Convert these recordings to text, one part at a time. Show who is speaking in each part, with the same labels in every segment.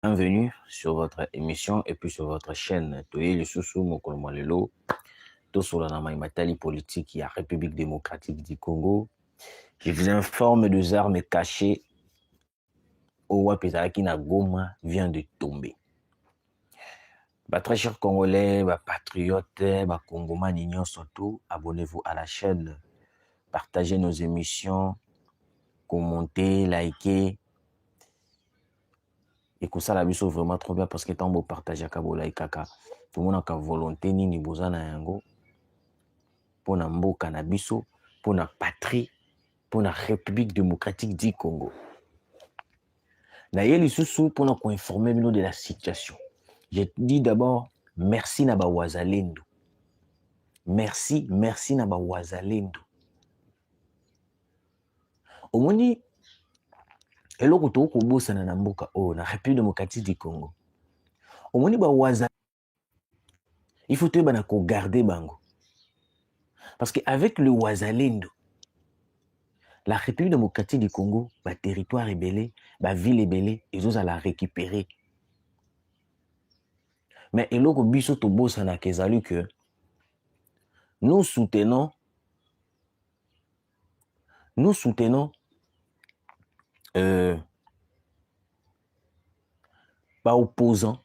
Speaker 1: Bienvenue sur votre émission et puis sur votre chaîne Toye Lisusu Mokolomalelo, tout sur la matali politique et la République démocratique du Congo. Je vous informe des armes cachées au Wapezaki na Goma vient de tomber. Très chers Congolais, patriotes, Congomans, ignorent surtout, abonnez-vous à la chaîne, partagez nos émissions, commentez, likez. Et que ça, la biso vraiment trop bien parce que tant beau partager à Kabola et Kaka, tout le monde a volonté ni bozana yango pour na mboka na biso, pour na patrie, pour la République démocratique du Congo. Na yeli susu pour nous informer de la situation. Je dis d'abord merci na ba wazalendo. Merci na ba wazalendo. Omoni eloko to ko bosana na mboka na République démocratique du Congo. Omoni ba wazalendo. Il faut te bana ko garder bango. Parce qu'avec le wazalendo, la République démocratique du Congo, le territoire est belé, la ville est belée, ils ont à la récupérer. Mais il y a biso to bosana kezali que nous soutenons opposants.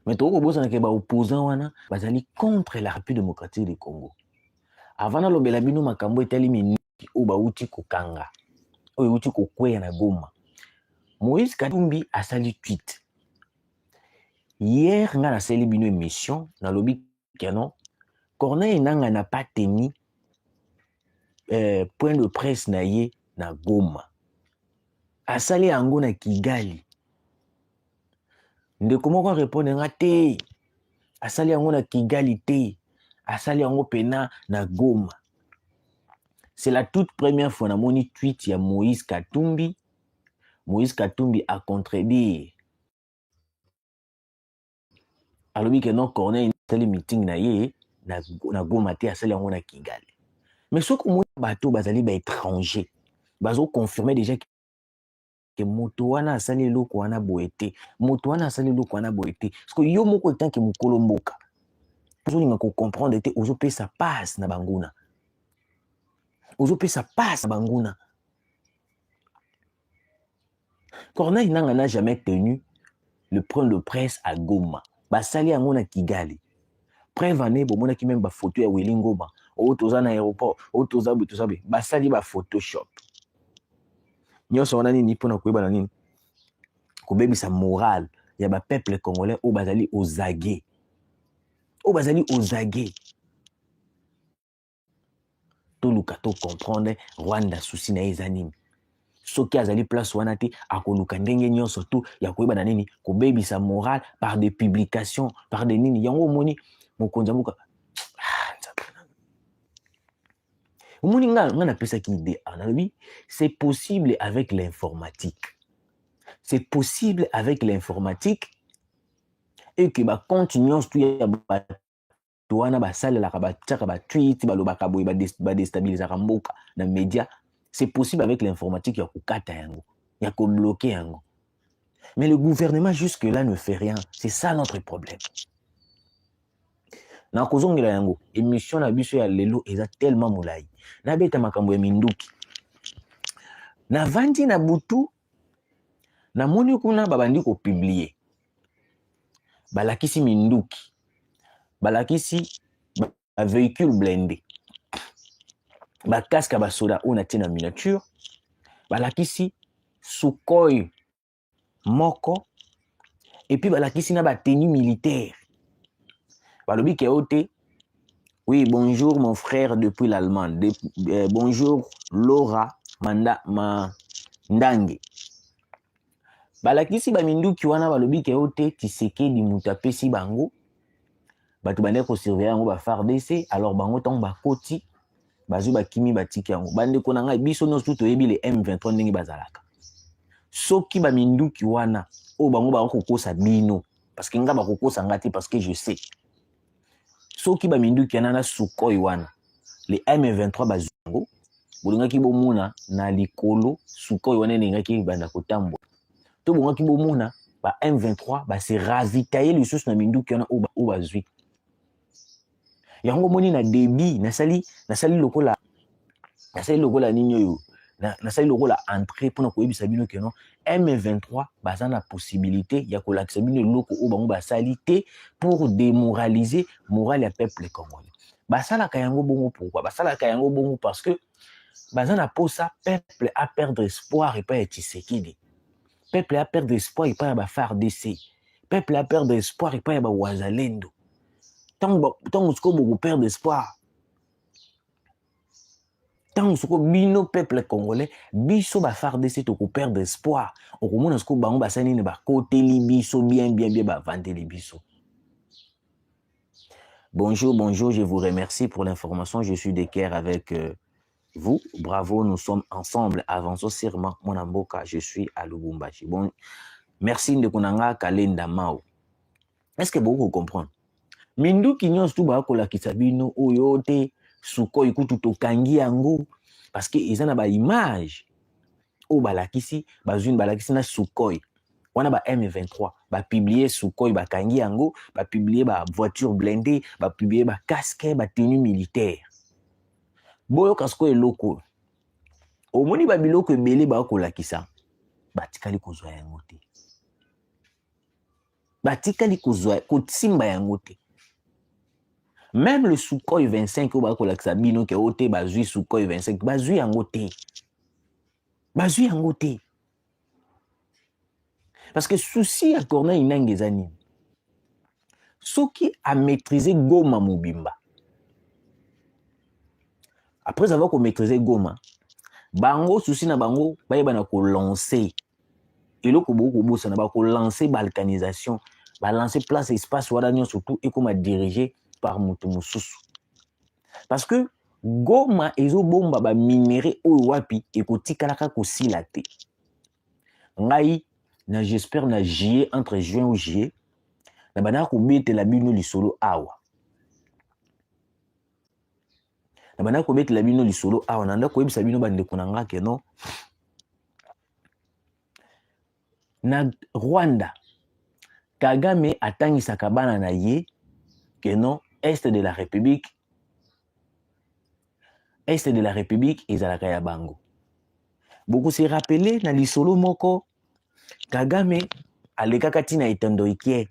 Speaker 1: Mais to bosana ke opposants wana bazali contre la République démocratique du Congo. Avant na lobela bino makambo etali miniki o ba uti kokanga. O uti kokweya na Goma. Moïse Katumbi a sali tweet. Hier, nga na sali bino émission na lobi kenon Corneille Nanga n'a pas tenu point de presse na ye na Goma. Asali yango na Kigali. Ndeko moko répondre nga te. Asali yango na Kigali te. Asali yango pena na Goma. C'est la toute première fois na moni tweet ya Moïse Katumbi. Moïse Katumbi a contredit. Alobi que non Corneille sali meeting na ye na Goma te asali yango na Kigali. Mais ce que moi bateau bazali ba étranger. Bazo confirmer déjà que moto wana asali loko wana boete. Moto wana asali loko wana boete. Parce que yo moko tant que mukolo mboka. Ozo linga ko comprendre te ozo pe ça passe na banguna. Ozo pe ça passe na banguna. Corneille Nanga n'a jamais tenu le point de presse à Goma. Basali yango na Kigali. Preuve année bomona ki même ba photo ya Welingoma. O toza na aéroport, o toza be. Basali ba Photoshop. Nyonso wana nini pona koyeba na nini? Kobebisa moral ya ba peuple congolais o bazali ozage. O bazali ozage. To luka to comprendre Rwanda souci na ezanimi. Soki azali place wana te akoluka ndenge nyonso to ya koyeba na nini kobebisa moral par des publications, par des nini yango moni mokonza muka. Omoni nga na pesa ki idée analobi, c'est possible avec l'informatique. C'est possible avec l'informatique et que ba continuons tout ya ba toana ba sala la ba tchaka ba tweet ba lobaka boy ba déstabiliser mboka na média. C'est possible avec l'informatique ya kokata yango, ya ko bloquer yango. Mais le gouvernement jusque là ne fait rien. C'est ça notre problème. Na kozongela yango émission na biso ya lelo eza tellement molai. Na beta makambo ya minduki. Na vandi na butu na moni kuna babandi ko publier. Balakisi minduki. Balakisi ba véhicule blindé. Ba casque ba soda on a tina miniature. Balakisi Sukhoi moko et puis balakisi na ba tenue militaire. Balobi keote. Oui, bonjour mon frère depuis l'Allemagne. Bonjour Laura Ndange. Balakisi ba minduki wana balobi keote Tshisekedi mutapesi bango. Batu bande ko surveiller yango ba FARDC alors bango tong ba koti bazu ba kimi batiki yango. Bande ko nanga biso no suto yebi le M23 ndenge bazalaka. Soki ba minduki wana o bango ba ko kosa bino parce que nga ba ko kosa ngati parce que je sais. Soki ba minduki yana na Sukhoi wana le M23 bazungo bolingaki bomuna na likolo Sukhoi wana nengaki banda kotambo to bongaki bomuna ba M23 ba se ravitailler les sources na minduki wana o bazwi yango moni na débit nasali lokola nini oyo nasali lokola entrée mpona koyebisa bino ke non M23 baza na possibilité ya kolakisa bino eloko oyo bango basali te pour démoraliser morale ya peuple congolais. Basalaka yango bongo pourquoi? Basalaka yango bongo parce que baza na posa peuple a perdre espoir epai ya Tshisekedi. Peuple a perdre espoir epai ya ba FARDC. Peuple a perdre espoir epai ya ba Wazalendo. Tant siko boko perdre espoir. Tant siko bino peuple congolais biso ba FARDC to ko perdre espoir. Okomona siko bango basani ne ba koteli biso bien ba vandeli biso. Bonjour, je vous remercie pour l'information. Je suis de Caire avec vous. Bravo, nous sommes ensemble. Avançons sûrement. Mon amboka, je suis à Lubumbashi. Bon, merci de konanga kalenda mao. Est-ce que vous comprenez? Mindu kinyo stu ba kola kisabino oyote suko ikutu tokangi yango parce que ils en a ba image o balakisi bazune balakisi na Sukhoi. On a ba M23 ba publier Sukhoi ba kangi yango ba publier ba voiture blindée ba publier ba casque ba tenue militaire. Boyo kasko eloko omoni ba biloko ebele ba kolakisa batikali kozwa yango te. Batikali kozwa kotsimba yango te. Même le Sukhoi 25 au ba kolakisa bino ke ote bazui Sukhoi 25 bazui yango te. Bazui yango te. Parce que souci à Corneille Nangezani. Ceux qui a maîtrisé Goma Mobimba. Après avoir maîtrisé Goma, bango souci na bango ba yeba na ko lancer. Eloko boko bosa na ba ko lancer balkanisation, ba lancer place espace wala nyo surtout et comme dirigé par Mutu Mususu. Parce que Goma ezo bomba ba minéré o wapi e ko tikalaka ko silate. Ngai na j'espère na juillet entre juin ou juillet na bana ko bete la bino lisolo awa. Na bana ko bete la bino lisolo awa na nda ko yebisa bino bande kunanga ke non. Na Rwanda Kagame atangisa kabana na ye que non est de la République ezalaka ya bango. Beaucoup se rappeler na lisolo moko Kagame alekaka tina etandoikie.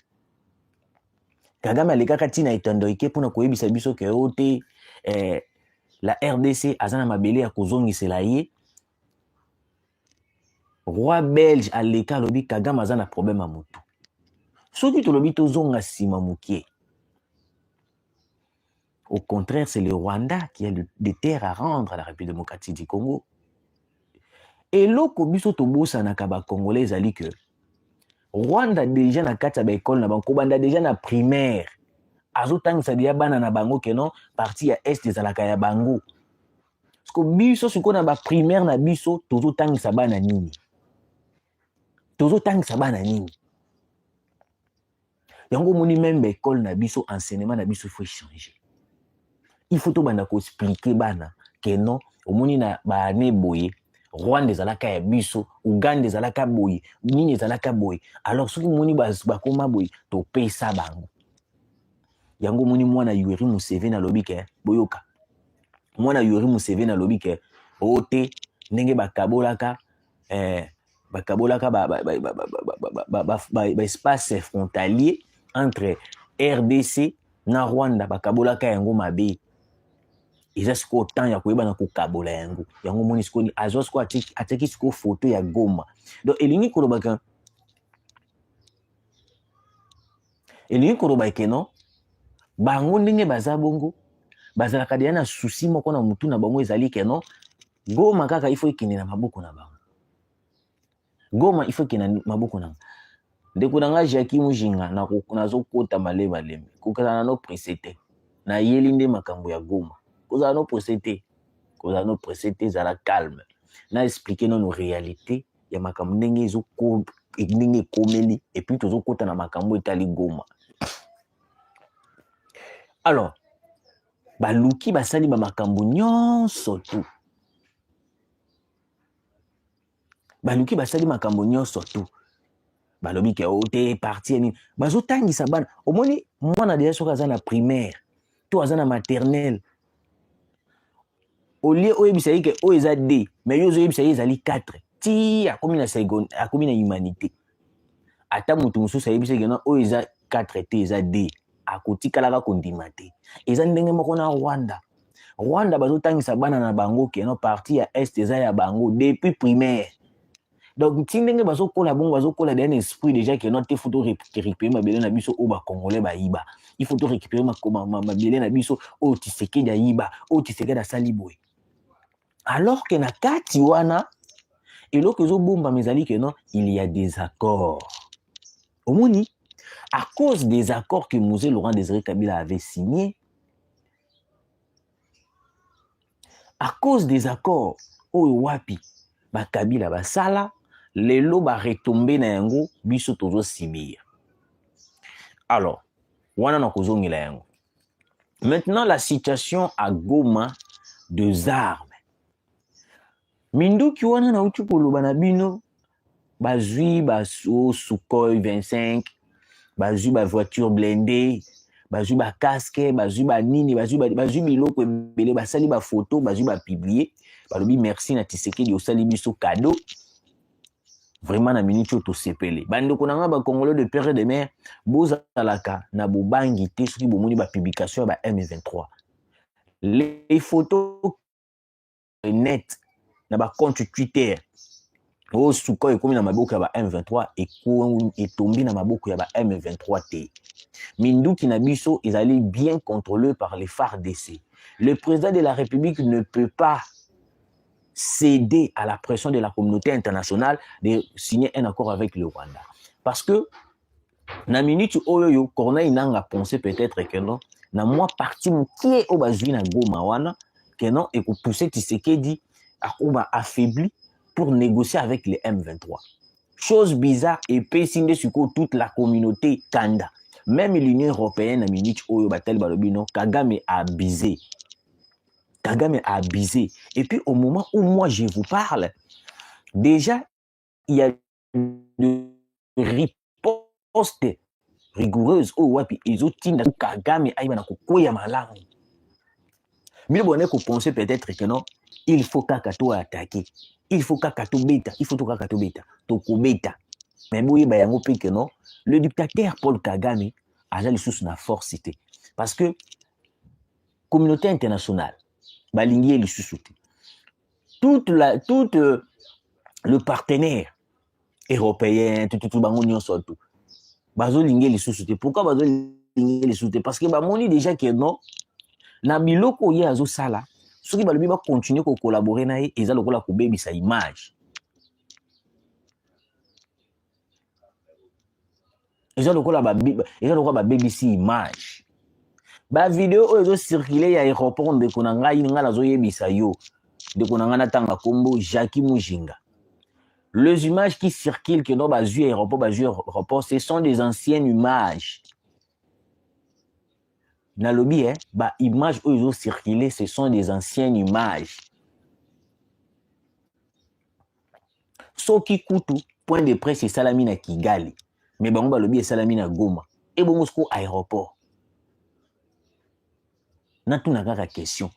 Speaker 1: Kagame alekaka tina etandoikie pona koyebisa biso ke ote la RDC azana mabele ya kozongisela ye. Roi belge aleka lobi Kagame azana problème a motu. Soki tolobi tozonga sima mukie. Au contraire, c'est le Rwanda qui a des terres à rendre à la République démocratique du Congo. Et loko biso tobosa na kaba congolais ali que Rwanda déjà na kati ba école na banko banda déjà na primaire. Azotangisa dia bana na bango que non parti ya est des alaka ya bango. Parce que biso siko na ba primaire na biso tozotangisa bana nini. Tozotangisa bana nini. Yango moni même ba école na biso enseignement na biso faut changer. Il faut tout bana ko expliquer bana que non omoni na ba ne boye Rwanda ezalaka ya biso, Uganda ezalaka boye, nini ezalaka boye. Alors soki moni bakoma boye to pesa bango. Yango moni mwana Yoweri Museveni alobike boyoka. Mwana Yoweri Museveni alobike ote ndenge bakabolaka ba espace frontalier entre RDC na Rwanda bakabolaka yango mabe. Ils ont ce temps ya koyeba na kokabola yango. Yango moni skoni azo sko ateki sko photo ya Goma. Donc elingi kolobaka. Elingi kolobaka non. Bango ndenge baza bongo. Bazalaka dia na souci moko na mutu na bango ezali ke non. Goma kaka il faut ikende na maboko na bango. Goma il faut ikende na maboko na. Ndeko nanga Jackie Mujinga na nazo kota maleba lembe. Kokala no précédé. Na yelinde makambo ya Goma. Koza no procédé zala calme. Na expliquer nos réalités ya makambo ndenge ezo ko ndenge komeli et puis tozo kota na makambo etali Goma. Alors baluki basali ba makambo nyonso tu. Baluki basali makambo nyonso tu. balobi ke ote parti nini bazotangisa bana omoni mwana deja soki aza na primaire to aza na maternelle olie oyebisa ye ke oyo eza d mais yo ozoyebisa ye ezali 4 ti akomi na seconde akomi na humanité ata moto mosusu ayebisa ke oyo eza 4 te eza d akotikalaka kondima te eza ndenge moko na Rwanda bazotangisa bana na bango ke parti ya est eza ya bango depuis primaire. Donc ti ndenge bazokola bongo bazokola d'un esprit déjà que te faut récupérer mabele na biso o ba congolais bayiba. Il faut récupérer mabele na biso o Tshisekedi ayiba, o Tshisekedi asali boye. Alors que na kati wana eloko ezobomba mezali ke il y a des accords. Omoni à cause des accords que Mosé Laurent Désiré Kabila avait signés, à cause des accords oyo wapi ba Kabila basala lelo ba retomber na yango biso tozo sibir. Alors wana na kozongela yango. Maintenant la situation à Goma des armes. Minduki wana na uti koloba na bino bazui baso Sukhoi 25 bazui ba voiture blindée bazui ba casque bazui ba nini bazui biloko ebele basali ba photo bazui ba publier balobi merci na Tshisekedi osali biso cadeau vraiment na minute to sepele bandeko nanga ba congolais de père et de mère bozalaka na bobangi te soki bomoni ba publication ba M23 les photos net na ba compte Twitter o Sukhoi ekomi na maboko ya ba M23 etombi na maboko ya ba M23 te. Minduki na biso ezali bien contrôlé par les FARDC. Le président de la République ne peut pas céder à la pression de la communauté internationale de signer un accord avec le Rwanda. Parce que na minute oyo Corneille Nangaa pensé peut-être que non na moi parti mokie o bazui na Goma wana que non et ko pousser Tshisekedi a affaibli pour négocier avec les M23. Chose bizarre et pesinde sur toute la communauté Kanda. Même l'Union européenne à minute oyo batel balobino Kagame a abusé. Kagame a abusé. Et puis au moment où moi je vous parle, déjà il y a une riposte rigoureuse au wapi izotinda Kagame aïba na kokoya malamu. Mais bon on penser peut-être que non il faut kakato attaquer. Il faut kakato beta, il faut to kakato beta, to ko beta. Mais boye ba yango pe que non, le dictateur Paul Kagame a la sous na force té parce que communauté internationale balingi li sous toute le partenaire européen tout bango nyonso tout bazo lingi li sous té. Pourquoi bazo lingi li sous té? Parce que ba moni déjà que non na biloko ye azo sala ceux qui vont continuer à collaborer na ils allont la baby sa image. Ils allont la baby si image. Ba vidéo ils ont circulé à aéroport de konanga inga la zoye bisayo de konanga na tanga kombo Jackie Mujinga. Les images qui circulent que dans bazu aéroport ce sont des anciennes images. Na lobby ba images où ils ont circulé ce sont des anciennes images. Soki kutu point de presse salami na Kigali mais bango ba lobby salami na Goma et bon Moscou aéroport. Na tuna kaka question.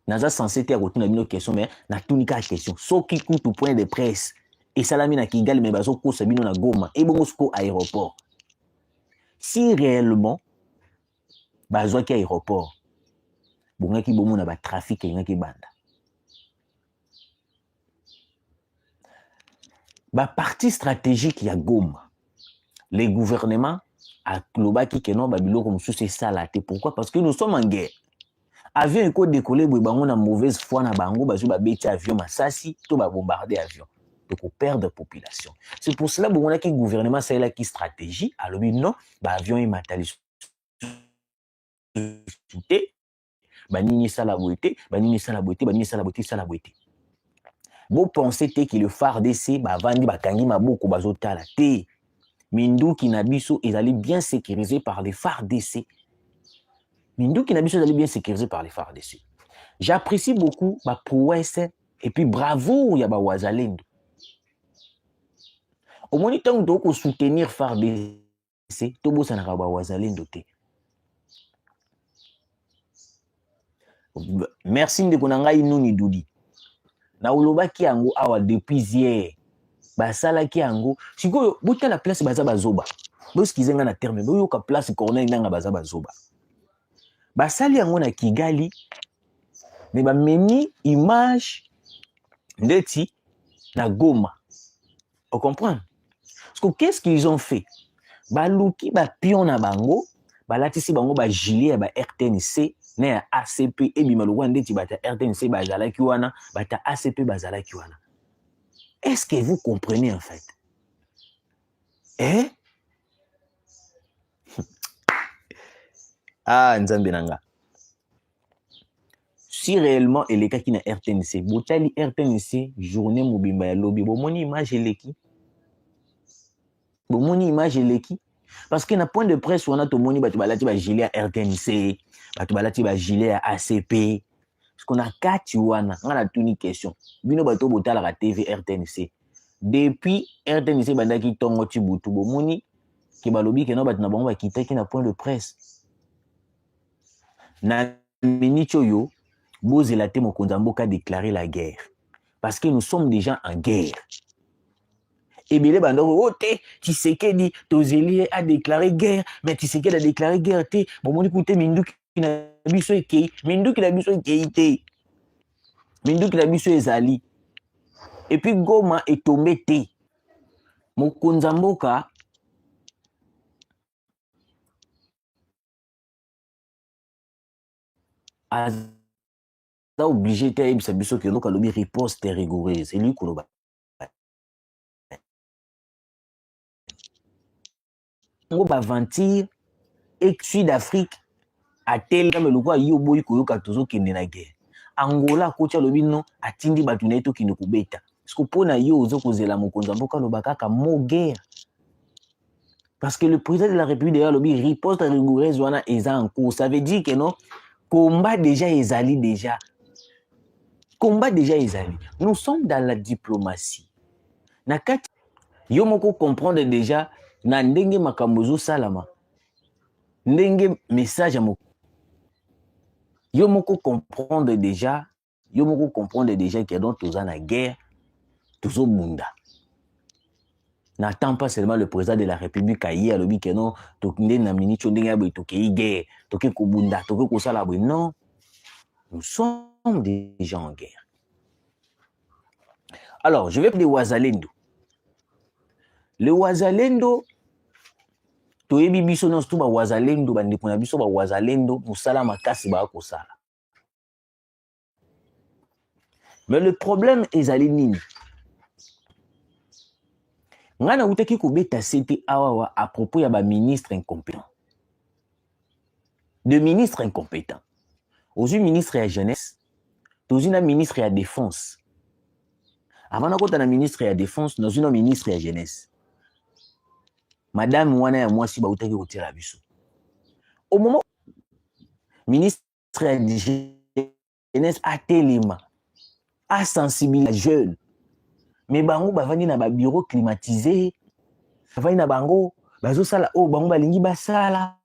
Speaker 1: Naza censé te retourner une question mais na tunika question. Soki kutu point de presse et salami na Kigali mais bazo ko sabino na Goma et bon Moscou aéroport. Si réellement bazwaki aéroport bongaki bomona ba trafic ngaki banda ba partie stratégique ya Goma les gouvernements a klobaki que non ba biloko mosusu sala te. Pourquoi? Parce que nous sommes en guerre. Avion eko décoller boy bango na mauvaise foi na bango bazu ba beti avion masasi to ba bombarder avion donc on perd population. C'est pour cela bon que gouvernement ça la qui stratégie alors non ba avion et matali banini sala boité banini sala boité banini sala boité sala boité. Vous pensez que le FARDC ba vandi ba kangi maboko bazotala te. Minduki na biso ezali bien sécurisé par les FARDC. Minduki na biso ezali bien sécurisé par les FARDC. J'apprécie beaucoup ma prouesse et puis bravo ya ba wazalendo. Au moins, tant que soutenir FARDC, tout ça n'a pas wazalendo te. Merci de konanga inuni dudi. Na uloba ki yango awa depuis hier. Basala ki yango. Siko buta la place baza bazoba. Boskize nga na terme. Boyo ka place corner nga baza bazoba. Basali yango na Kigali. Mais ba meni image ndeti na Goma. On comprend? Parce que qu'est-ce qu'ils ont fait? Baluki ba pion na bango, balatisi bango ba gilet ba RTNC na ya ACP et bimalwa ndeti bata RTNC bazalaki wana, bata ACP bazalaki wana. Est-ce que vous comprenez en fait? Eh? Ah, nzambe nanga. Si réellement elle est qui na RTNC, botali RTNC journée mobimba ya lobby, bomoni image eleki. Bomoni image eleki. Parce que na point de presse on a to moni batu balati ba gilet à RTNC, batu balati ba gilet à ACP. Parce qu'on a kati wana, on a tuni question. Bino bato botala la TV RTNC. Depuis RTNC bandaki tongo tibutu bomoni ki balobi ke no batu na bango ba kitaki na point de presse. Na minute yo bozela te mokonza mboka déclarer la guerre. Parce que nous sommes déjà en guerre. Et bien, Tshisekedi, Tozeli a déclaré guerre, mais Tshisekedi a déclaré guerre. Bon, écoute, Mindou qui n'a biso ekei, Mindou qui n'a biso ekei, Mindou qui n'a biso ezali. Et puis Goma est tombé te. Mokonza mboka a obligé de faire sa biso que l'on a lobby riposte rigoureuse. C'est lui qui l'a. On va aventir et Sud-Afrique a tel comme le quoi yoboy koyoka tozo kende na guerre. Angola kocha lobino atindi batu na eto kino kubeta. Parce que pona yo ozo kozela mokonza mboka lobaka ka mo guerre. Parce que le président de la République d'ailleurs lobby riposte rigoureuse wana eza en cours. Ça veut dire que non combat déjà ezali déjà. Combat déjà ezali. Nous sommes dans la diplomatie. Na kati yo moko comprendre déjà na ndenge makambozo salama. Ndenge message à moko. Yo moko comprendre déjà que donc tous en la guerre, tous au bunda. N'attends pas seulement le président de la République à y a lobby que non, tokinde na minute ndenge ba toke guerre, toke ko bunda, toke ko sala bo non. Nous sommes déjà en guerre. Alors, je vais parler de Wazalendo. Le Wazalendo toyebi biso non tout ba Wazalendo bandeko na biso ba Wazalendo musala makasi ba ko sala. Mais le problème ezali nini? Ngana utaki kobeta CP awawa à propos ya ba ministre incompétent. De ministre incompétent. Ozu ministre ya jeunesse, tozu na ministre ya défense. Avant na kota na ministre ya défense, nozu na ministre ya jeunesse. Madame wana ya mwasi ba utaki kotira biso. Au moment ministre ya jeunesse a telema, a sensibiliser les jeunes. Mais bango bavandi na ba bureau climatisé, bavandi na bango bazo sala o bango balingi basala.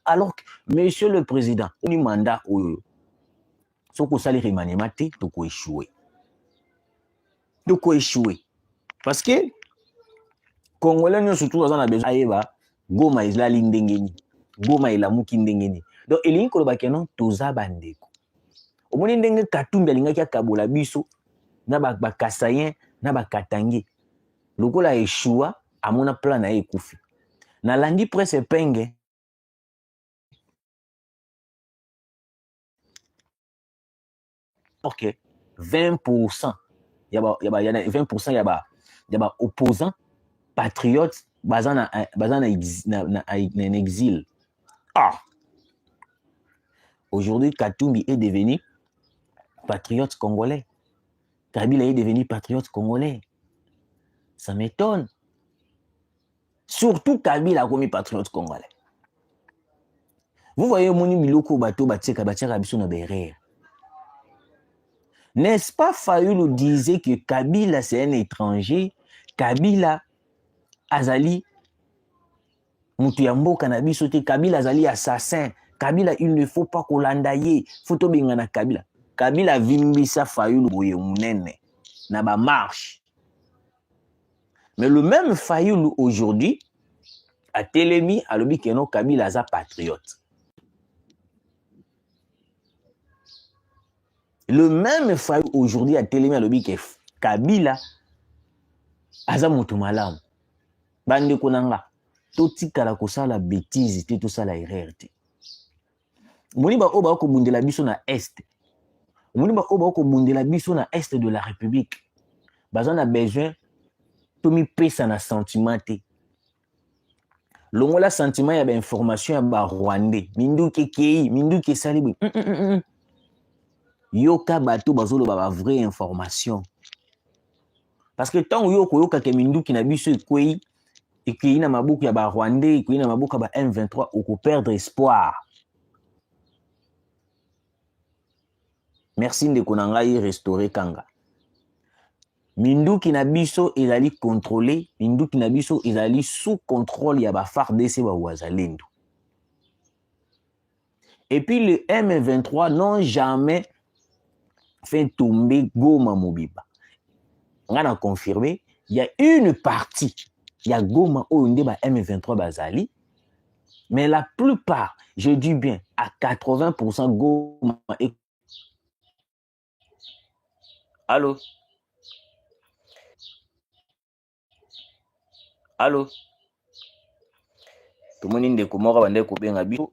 Speaker 1: Alors que monsieur le président, ni mandat oyo. Soko sali remaniement te toko échouer. Toko échouer. Parce que Congolais nous surtout dans a besoin ayeba Goma izali ndengeni. Goma ilamuki ndengeni. Donc elingi koloba kenon toza bandeko. Omoni ndenge Katumbi alingaki akabola biso na ba Kasayen na ba Katangi. Lokola échoua amona plan na ekufi. Na landi presse penge ok 20% y a 20% y a opposants patriotes bazana en exil. Ah. Aujourd'hui Katumbi est devenu patriote congolais. Kabila est devenu patriote congolais. Ça m'étonne. Surtout Kabila a commis patriote congolais. Vous voyez moni miloko bato batieka biso na berere. N'est-ce pas Fayulu disait que Kabila c'est un étranger, Kabila azali mutu ya mboka na biso te, Kabila azali assassin, Kabila il ne faut pas kolanda ye, faut tobenga na Kabila. Kabila vimbisa Fayulu boye munene na ba marche. Mais le même Fayulu aujourd'hui a telemi alobi keno Kabila aza patriote. Le même Fayulu aujourd'hui a telemi alobi ke Kabila aza mutu malamu. Bande konanga totikala kosala bêtise te tosala erreur te. Moni ba oba ko bundela biso na est. Moni ba oba ko bundela biso na est de la République. Bazon a besoin to mi pesa na sentiment te. Longola sentiment ya ba information ya ba Rwandais. Minduki kei, minduki salibu. Yoka bato bazolo ba vraie information. Parce que tant yoko yoka ke minduki na biso ekwei et na mabuku ya ba Rwandais, et na mabuku ya ba M23 oko perdre espoir. Merci ndeko na ngai restaurer kanga. Minduki na biso ezali contrôlé, minduki na biso ezali sous contrôle ya ba FARDC ba wazalendo. Et puis le M23 n'ont jamais fait tomber Goma Mobiba. On a confirmé, il y a une partie, il y a Goma Ounde ba M23 bazali, mais la plupart, je dis bien, à 80% Goma est... Allô? Allô? Tout le monde est comme moi, bande ko benga biso.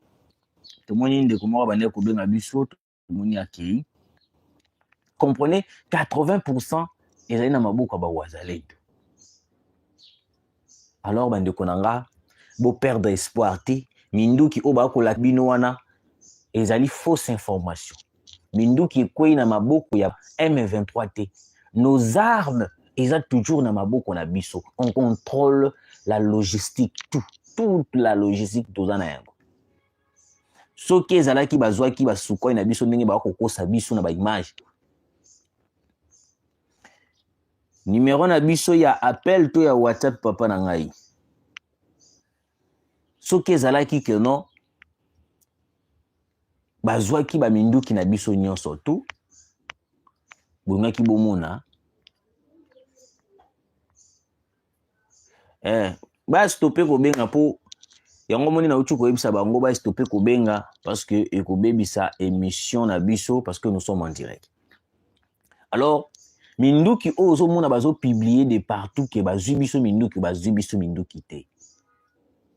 Speaker 1: Tout le monde est comme moi, bande ko benga biso. Tout le monde est qui? Comprenez, 80% ezali na mabuku ba wazalendo. Alors bande konanga bo perdre espoir te, minduki oba ko la bino wana ezali fausse information. Minduki kwei na mabuku ya M23 te. Nos armes eza toujours na mabuku na biso. On contrôle la logistique, toute la logistique tozana yango. Soki ezalaki bazwaki basukoi na biso ndenge ba kokosa biso na ba image. Numéro na biso ya appel to ya WhatsApp papa na ngai. Soki ezalaki que non bazwaki ba minduki na biso nyonso tout. Bongaki bomona. Ba stopper ko benga po yango moni na uchu ko ebisa bango ba stopper ko benga parce que eko bebisa émission na biso parce que nous sommes en direct. Alors minduki ozo mona bazo publier de partout que bazwi biso minduki te.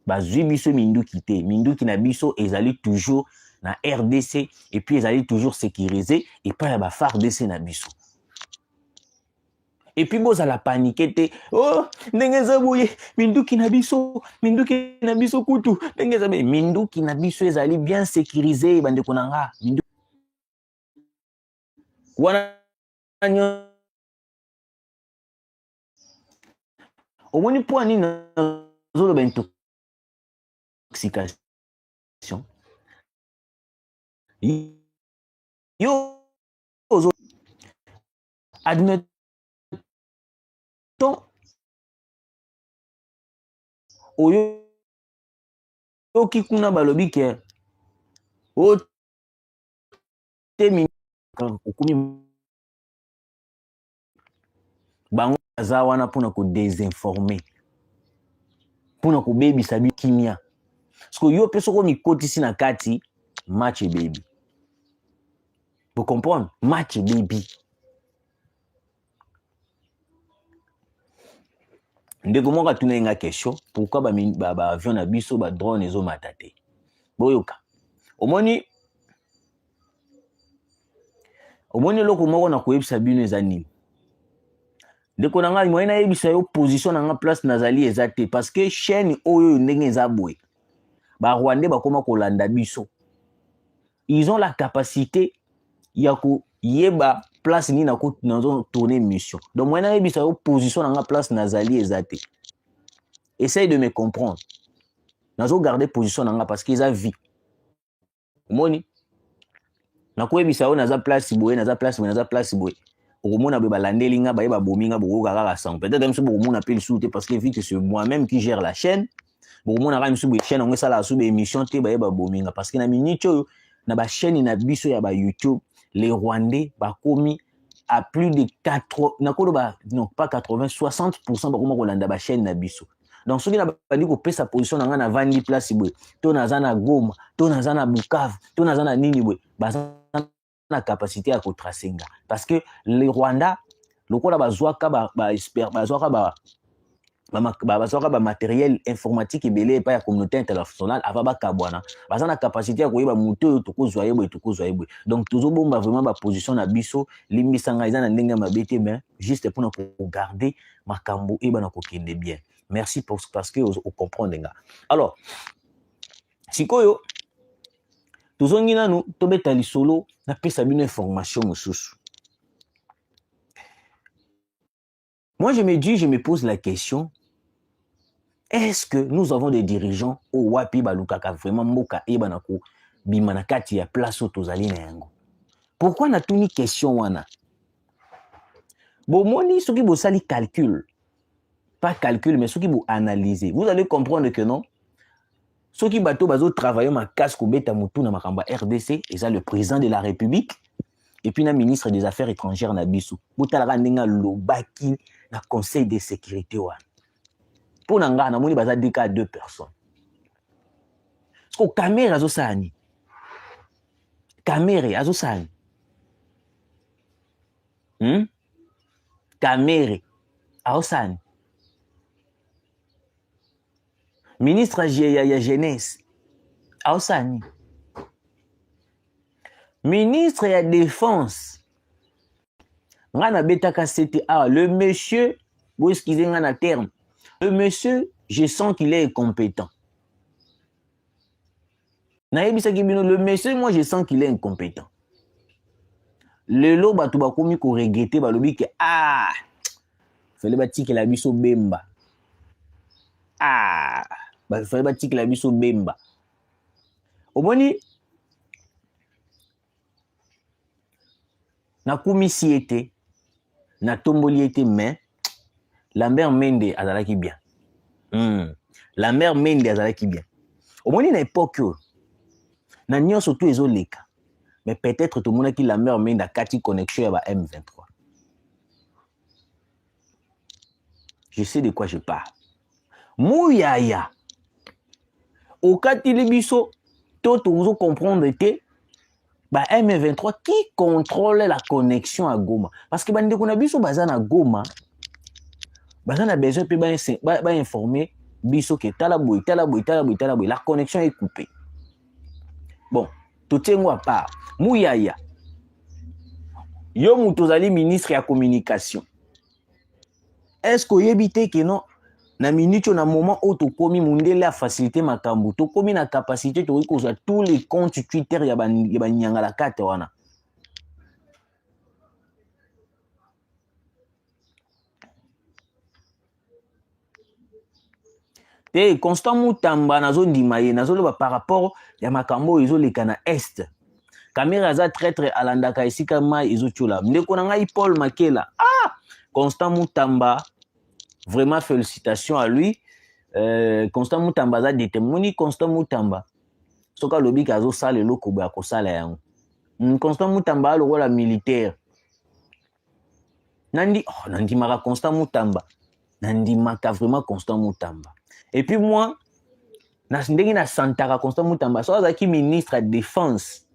Speaker 1: Bazwi biso minduki te. Minduki na biso ezali toujours na RDC et puis ezali toujours sécurisé et pas ya ba FARDC na biso. Et puis boza la paniquer te. Oh, ndenge zaboye, minduki na biso kutu. Ndenge zaboye, minduki na biso ezali bien sécurisé bande konanga. Minduki wana nyo omoni po ani na zolo ba intoxication. Yo ozo admettons oyo okikuna balobi ke o temi okumi bango aza wana pona ko désinformer pona ko bebisa kimia parce que yo peso ko mikotisi na kati match baby. Vous comprenez? Match baby. Ndeko moka tuna nga question pourquoi ba avion na biso ba drone ezo matate. Boyoka. Omoni loko moko na koyebisa bino eza nini. Ndeko na nga moyena yebisa yo position na nga place nazali ezate parce que chaîne oyo ndenge eza boye. Ba Rwandais bakoma kolanda biso. Ils ont la capacité ya ko yeba place ni na ko nazo tourner mission. Donc moi na yebisa yo position na nga place nazali ezate. Essaye de me comprendre. Nazo garder position na nga parce qu'ils a vie. Moni na ko yebisa yo naza place boye, naza place boye. okomona be balandeli nga baye babomi nga bokoka kaka sang. Peut-être même si bokomona pe lisusu te parce que vu que c'est moi-même qui gère la chaîne, bokomona kaka misu chaîne onge sala su be émission te baye babomi nga parce que na minute oyo na ba chaîne na biso ya ba YouTube, les Rwandais bakomi à plus de 4 non pas 80 60% bakoma kolanda ba chaîne na biso. Donc soki na bandi ko pesa position na nga na vandi place boy, to naza na Goma, to naza na Bukavu, to naza na nini boy, baza na capacité à kotrasenga parce que les Rwanda lokola bazwaka ba matériel informatique ebele pa ya communauté internationale ava bakabwana baza na capacité ya koyeba mutu oyo tokozwa ye boye donc tozobomba vraiment ba position na biso limbisanga eza na ndenge mabe te mais juste pour garder makambo ebana kokende bien. Merci parce que vous comprenez. Alors, sikoyo tozongi nanu tobeta lisolo na pesa bino information mosusu. Moi je me pose la question, est-ce que nous avons des dirigeants au wapi balukaka vraiment mboka ebana ko bimana kati ya place o tozali na yango? Pourquoi na tuni question wana? Bomoni soki bosali calcul, pas calcul mais soki bo analyser, vous allez comprendre que non. Soki bato bazo travailler ma casse ko beta mutu na makamba RDC, et ça le président de la République et puis na ministre des Affaires étrangères na biso. Botalaka ndenga lobaki na conseil de sécurité wana. Pour nanga na moni baza deka 2 personnes. Parce que caméra zo sani. Caméra azo sani. Caméra azo sani. Ministre ya jeunesse azo sani. Ministre ya défense ngana betaka c'était le monsieur, vous excusez ngana terme. Le monsieur, je sens qu'il est incompétent. Le monsieur, moi, je sens qu'il est incompétent. Le lot, tu vas comme qu'on regretter, balobi que fallait bâtir que la biso bemba. Fallait bâtir que la biso bemba. Au boni, na kumisi était, na tomboli était, mais Lambert Mende azalaki bien. Lambert Mende azalaki bien. Au moins une époque na nyon surtout ezoleka. Mais peut-être tout le monde qui Lambert Mende a kati connexion à M23. Je sais de quoi je parle. Mouyaya. Au kati libiso tout vous comprendre que M23 qui contrôle la connexion à Goma parce que bande ko na biso baza na Goma. Baza na besoin pe ba informer biso que talaboy la connexion est coupée. Bon, tout est à part. Mouyaya. Yo mutozali ministre ya communication. Est-ce que yebite que non na minute na moment où to komi mundele a facilité makambo, to komi na capacité to ikoza tous les comptes Twitter ya ba nyanga la kate wana. Et Constant Mutamba nazo ndimaye nazo loba par rapport ya makambo izo leka na est. Caméra za traître alandaka esika mai izo tchola. Ndeko na ngai Paul Makela. Constant Mutamba, vraiment félicitations à lui. Constant Mutamba za détemoni Constant Mutamba. Soka lobi kazo sale loko ba ko sala yango. Constant Mutamba lo la militaire. Nandi maka Constant Mutamba. Nandi maka vraiment Constant Mutamba. Et puis moi, ndenge na santaka Constant Mutamba, so azaki ministre de défense.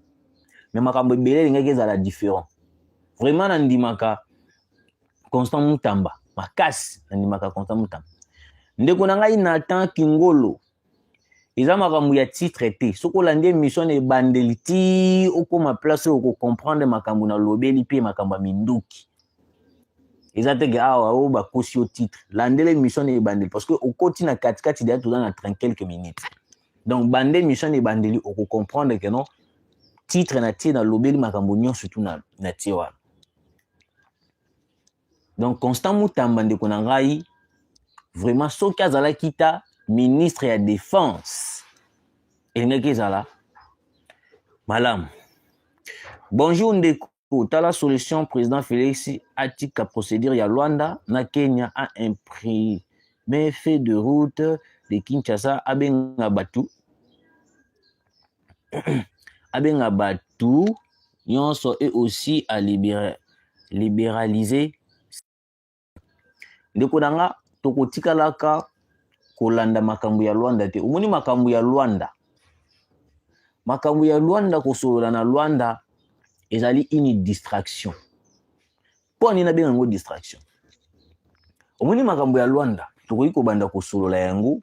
Speaker 1: Mais makambo belé ngeke za la différent. Vraiment nandimaka Constant Mutamba, makasi nandimaka Constant Mutamba. Ndeko na ngai Nathan Kingolo. Eza makambo ya titre te. Soko lande mission e bandeliti okoma place oko comprendre makambo na lobeli pe makambo minduki. Ezateke awa ba kosi au titre. Landele mission e bandeli parce que au koti na katikati dia tout dans 30 quelques minutes. Donc bandeli mission e bandeli oko comprendre que non titre na tie na lobeli makambo nyon surtout na tie wa. Donc Constant Mutamba ndeko na ngai vraiment soki azala kita ministre ya défense. Et ngeki zala malam. Bonjour ndeko Pour la solution, président Félix Atika procédure ya Luanda na Kenya a imprimé fait de route de Kinshasa abenga batu nyonso et aussi à libéraliser ndeko nanga tokotikalaka kolanda makambo ya Luanda te. Omoni makambo ya Luanda kosolola na Luanda ezali une distraction. Po nina benga ngo distraction. Omoni makambo ya Luanda tokoki kobanda kosolola yango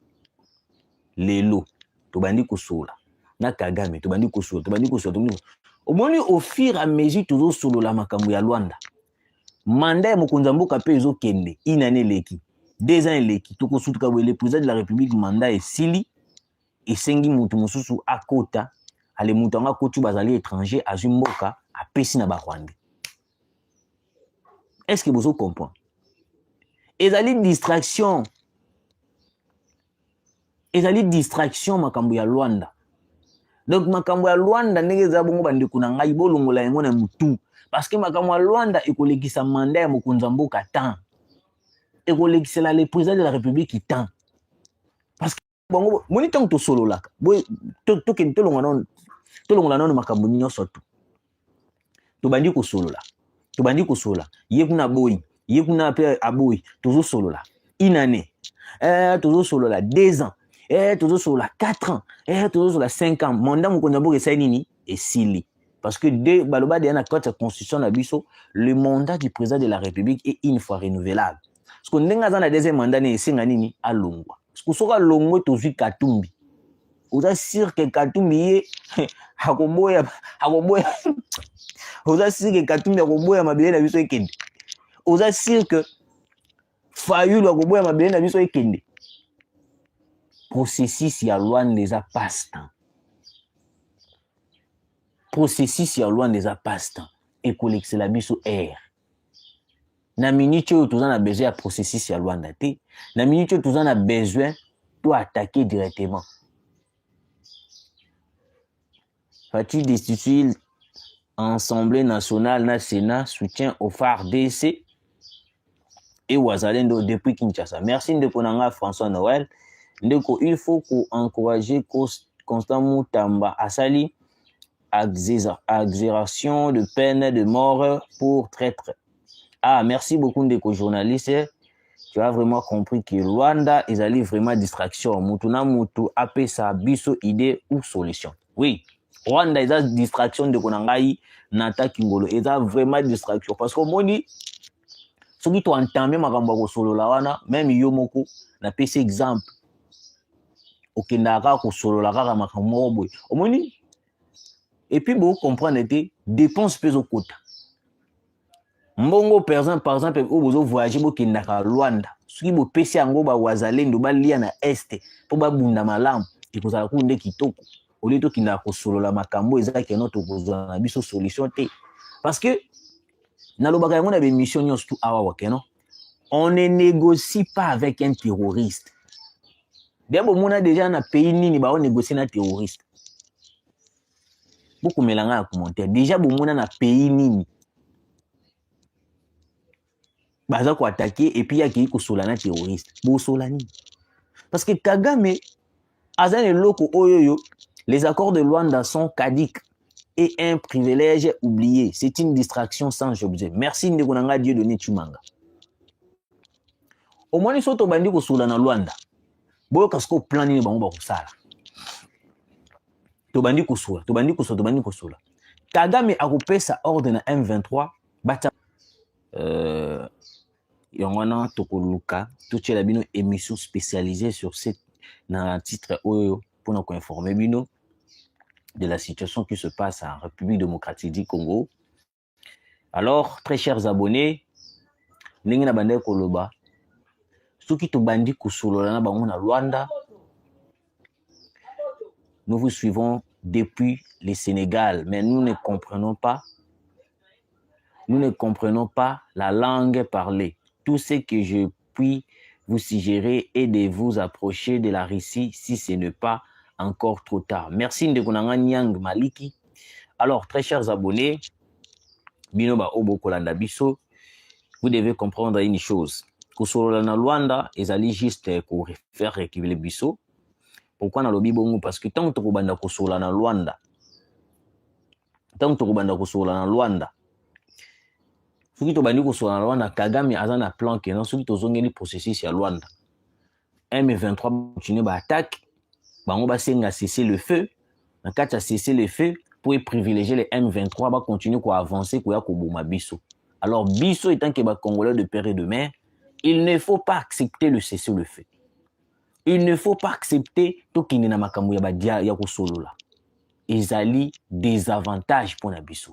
Speaker 1: lelo tobandi kosolola na Kagame tobandi kosolola. Omoni au fur et à mesure tozo solola makambo ya Luanda mandat ya mokonzi mboka pe ezokende inane leki 2 ans eleki tokosutuka boye le président de la République mandat esili esengi mutu mosusu akota ale mutu anga koti bazali étranger azwi mboka apesi na Rwanda. Est-ce que vous comprenez? Ezali distraction makambo ya Luanda. Donc makambo ya Luanda ndenge za bongo bande kuna ngai bolongola yango na mutu parce que makambo ya Luanda ekolekisa mandat ya mokonzi mboka temps ekolekisela le président de la République temps parce que bongo moni tant to solo laka boy to ken to longola non makambo nyonso to bandi ko solola ye kuna boy ye kuna pe aboy tozo solola inane tozo solola 2 ans tozo solola 4 ans tozo solola 5 ans mandat mokonzi mboka esa nini esili parce que de baloba de na code constitution na biso le mandat du président de la République est une fois renouvelable parce que ndenga za na deuxième mandat ne esenga nini alongwa parce que soka longwe tozwi Katumbi oza sûr que Katumbi ye akoboya oza sûr que Katumbi akoboya mabele na biso ekende oza sûr que Fayulu akoboya mabele na biso ekende processus ya Luanda eza passe-temps processus ya Luanda eza passe-temps ekolekisela biso air na minute oyo toza na besoin ya processus ya Luanda te na minute oyo toza na besoin to attaquer directement. Faut-il destituer Assemblée nationale na Sénat soutien au phare DC et Wazalendo depuis Kinshasa. Merci ndeko nanga François Noël. Ndeko il faut encourager Constant Mutamba asali exagération de peine de mort pour traître. Ah, merci beaucoup ndeko journaliste. Tu as vraiment compris que Luanda ezali vraiment distraction. Mutu na mutu apesa biso idée ou solution. Oui, Rwanda eza distraction ndeko nangai nata kingolo eza vraiment distraction parce que moni soki to entame makambo ko solola wana même yo moko na pesi exemple okendaka ko solola kaka makambo boy omoni et puis vous comprendre te dépense peso kota mbongo par exemple o bozo voyager bo kendaka Luanda soki bo pesi yango ba Wazalendo ba lia na este po ba bunda malamu ekozala ku nde kitoko au to kina ko solola makambo ezaki notre kozwa na biso solution te parce que na lobaka yango na be mission nyonso tout awa wakeno on ne négocie pas avec un terroriste. D'abord mona déjà na pays nini ba on négocier na terroriste beaucoup melanga ya commentaire déjà bo mona na pays nini baza ko attaquer et puis yaki ko sola na terroriste bo sola ni parce que Kagame azane loko oyoyo. Les accords de Luanda sont caducs et un privilège oublié. C'est une distraction sans objet. Merci Ndegonanga Dieu donné Chumanga. Au moins, ils sont au bandi ko na Luanda. Boyo kasko plan ni bango ba kusala. To bandi ko sola. Kagame akopesa ordre na M23 bata yongwana tokoluka to tchela bino émission spécialisée sur cette na titre oyo pour nous informer bino de la situation qui se passe en République démocratique du Congo. Alors, très chers abonnés, ndenge na bande koloba soki to bandi kusolola na bango na Luanda, nous vous suivons depuis le Sénégal, mais nous ne comprenons pas la langue parlée. Tout ce que je puis vous suggérer est de vous approcher de la Russie si ce n'est pas encore trop tard. Merci Ndekonanga Nyang Maliki. Alors, très chers abonnés, bino ba obo kolanda biso, vous devez comprendre une chose. Kosolola na Luanda ezali juste pour faire récupérer biso. Pourquoi na lobi bongo? Parce que tant que tokobanda kosolola na Luanda, soki tobandi kosolola na Luanda, Kagame aza na plan ke non soki tozongeli processus ya Luanda, M23 continue ba attaque, bango ba senga cesser le feu, na kati ya cesser le feu pour privilégier les M23 ba continuer ko avancer ko ya ko boma biso. Alors biso étant que ba Congolais de père et de mère, il ne faut pas accepter le cesser le feu. Il ne faut pas accepter tokende na makambo ya badia ya kosolola. Ezali désavantage pour na biso.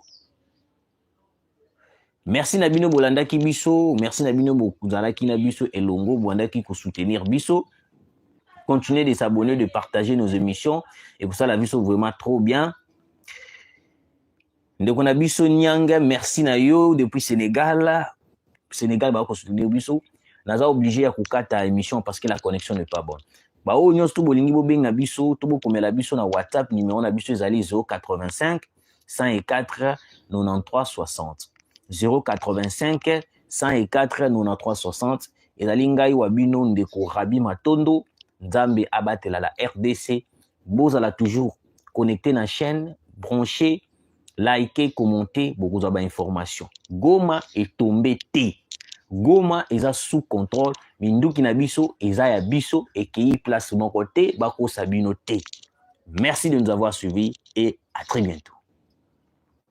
Speaker 1: Merci Nabino Bolandaki biso, merci Nabino Bozalaki na biso elongo Bolandaki ko soutenir biso. Continuez de s'abonner, de partager nos émissions et pour ça la biso vraiment trop bien. Ndeko na biso Nyanga, merci na yo depuis Sénégal. Sénégal ba ko soutenir biso. Naza obligé à kukata émission parce que la connexion n'est pas bonne. Ba o nyos to bolingi bo benga biso, to bo komela biso na WhatsApp numéro na biso ezali 085 104 93 60. 085 104 93 60. Ezali ngai wabino ndeko Rabi Matondo, Nzambe abatela la RDC. Bozala toujours connecté na chaîne, branché, liker, commenter, beaucoup de informations. Goma est tombé T. Goma est sous contrôle. Minduki na biso, eza ya biso et qui place mon côté, bako sabino T. Merci de nous avoir suivis et à très bientôt.